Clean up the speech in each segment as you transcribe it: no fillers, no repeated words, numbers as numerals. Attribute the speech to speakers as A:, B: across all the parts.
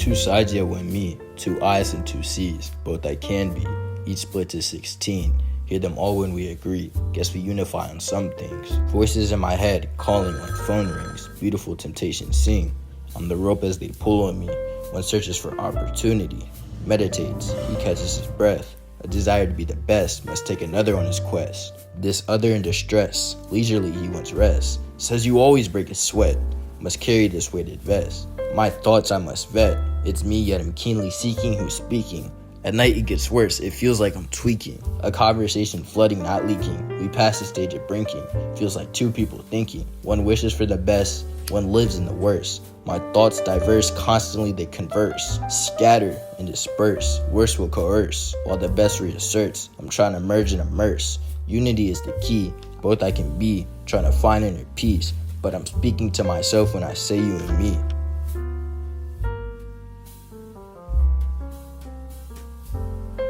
A: two sides yet one me, two I's and two C's, both I can be, each split to 16. Hear them all when we agree, guess we unify on some things. Voices in my head calling like phone rings, beautiful temptations sing. On the rope as they pull on me, one searches for opportunity, meditates, he catches his breath. A desire to be the best must take another on his quest. This other in distress, leisurely he wants rest. Says you always break a sweat, must carry this weighted vest. My thoughts I must vet, it's me yet I'm keenly seeking who's speaking. At night it gets worse, it feels like I'm tweaking. A conversation flooding, not leaking. We pass the stage of brinking, feels like two people thinking. One wishes for the best, one lives in the worst. My thoughts diverse, constantly they converse. Scatter and disperse, worse will coerce. While the best reasserts, I'm trying to merge and immerse. Unity is the key, both I can be, trying to find inner peace. But I'm speaking to myself when I say you and me.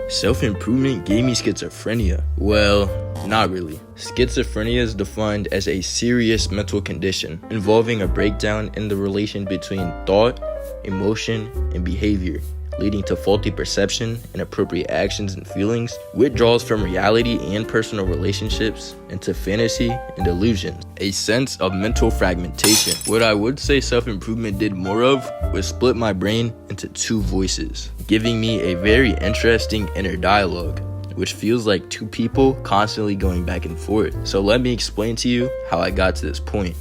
A: Self-improvement gave me schizophrenia. Well, not really. Schizophrenia is defined as a serious mental condition involving a breakdown in the relation between thought, emotion, and behavior, leading to faulty perception, inappropriate actions and feelings, withdrawals from reality and personal relationships, into fantasy and illusions, a sense of mental fragmentation. What I would say self-improvement did more of was split my brain into two voices, giving me a very interesting inner dialogue, which feels like two people constantly going back and forth. So let me explain to you how I got to this point.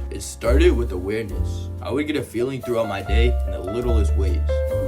A: It started with awareness. I would get a feeling throughout my day in the littlest ways.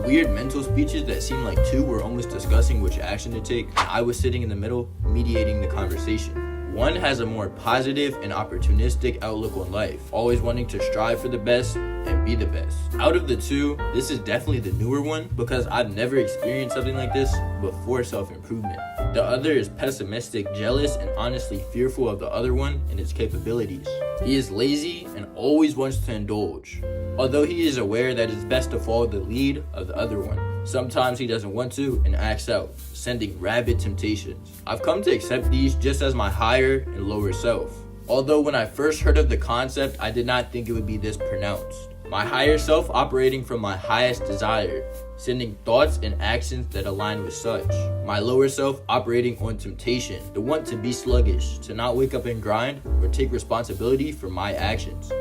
A: Weird mental speeches that seemed like two were almost discussing which action to take, and I was sitting in the middle, mediating the conversation. One has a more positive and opportunistic outlook on life, always wanting to strive for the best and be the best. Out of the two, this is definitely the newer one because I've never experienced something like this before self-improvement. The other is pessimistic, jealous, and honestly fearful of the other one and its capabilities. He is lazy and always wants to indulge, although he is aware that it's best to follow the lead of the other one. Sometimes he doesn't want to and acts out, sending rabid temptations. I've come to accept these just as my higher and lower self. Although when I first heard of the concept, I did not think it would be this pronounced. My higher self operating from my highest desire, sending thoughts and actions that align with such. My lower self operating on temptation, the want to be sluggish, to not wake up and grind or take responsibility for my actions.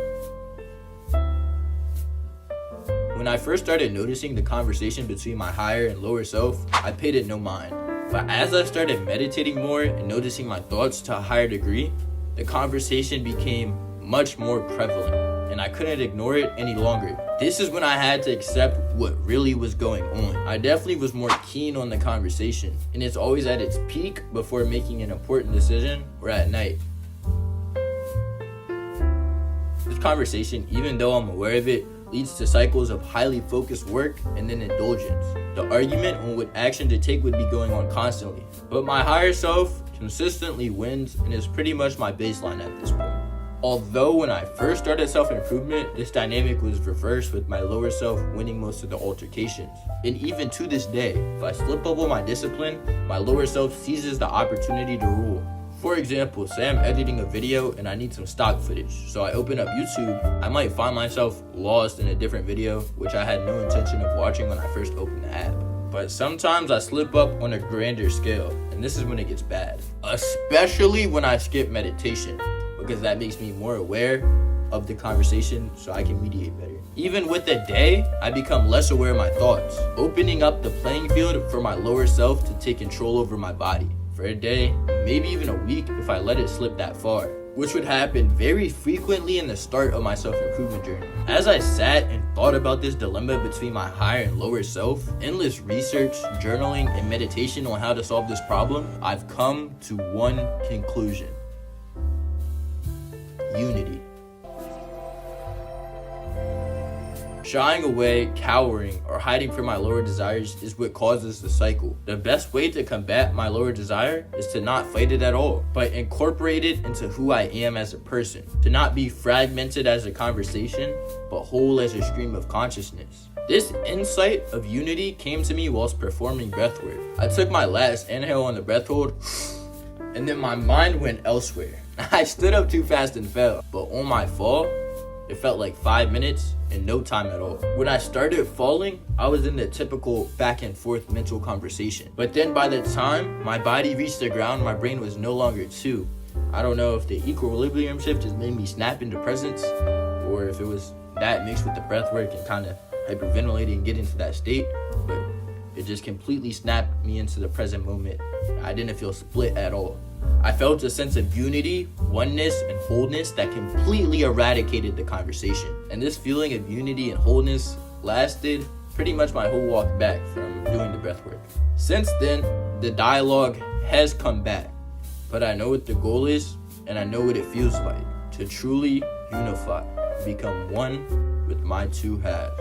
A: When I first started noticing the conversation between my higher and lower self, I paid it no mind. But as I started meditating more and noticing my thoughts to a higher degree, the conversation became much more prevalent, and I couldn't ignore it any longer. This is when I had to accept what really was going on. I definitely was more keen on the conversation, and it's always at its peak before making an important decision or at night. This conversation, even though I'm aware of it, leads to cycles of highly focused work and then indulgence. The argument on what action to take would be going on constantly, but my higher self consistently wins and is pretty much my baseline at this point. Although when I first started self-improvement, this dynamic was reversed with my lower self winning most of the altercations. And even to this day, if I slip up on my discipline, my lower self seizes the opportunity to rule. For example, say I'm editing a video and I need some stock footage, so I open up YouTube, I might find myself lost in a different video, which I had no intention of watching when I first opened the app. But sometimes I slip up on a grander scale, and this is when it gets bad. Especially when I skip meditation, because that makes me more aware of the conversation so I can mediate better. Even with the day, I become less aware of my thoughts, opening up the playing field for my lower self to take control over my body. For a day, maybe even a week if I let it slip that far, which would happen very frequently in the start of my self-improvement journey. As I sat and thought about this dilemma between my higher and lower self, endless research, journaling, and meditation on how to solve this problem, I've come to one conclusion: unity. Shying away, cowering, or hiding from my lower desires is what causes the cycle. The best way to combat my lower desire is to not fight it at all, but incorporate it into who I am as a person. To not be fragmented as a conversation, but whole as a stream of consciousness. This insight of unity came to me whilst performing breathwork. I took my last inhale on the breath hold, and then my mind went elsewhere. I stood up too fast and fell, but on my fall, It felt like 5 minutes and no time at all. When I started falling, I was in the typical back and forth mental conversation. But then by the time my body reached the ground, my brain was no longer two. I don't know if the equilibrium shift just made me snap into presence, or if it was that mixed with the breath work and kind of hyperventilating and get into that state, but it just completely snapped me into the present moment. I didn't feel split at all. I felt a sense of unity, oneness, and wholeness that completely eradicated the conversation. And this feeling of unity and wholeness lasted pretty much my whole walk back from doing the breath work. Since then, the dialogue has come back, but I know what the goal is, and I know what it feels like to truly unify, become one with my two halves.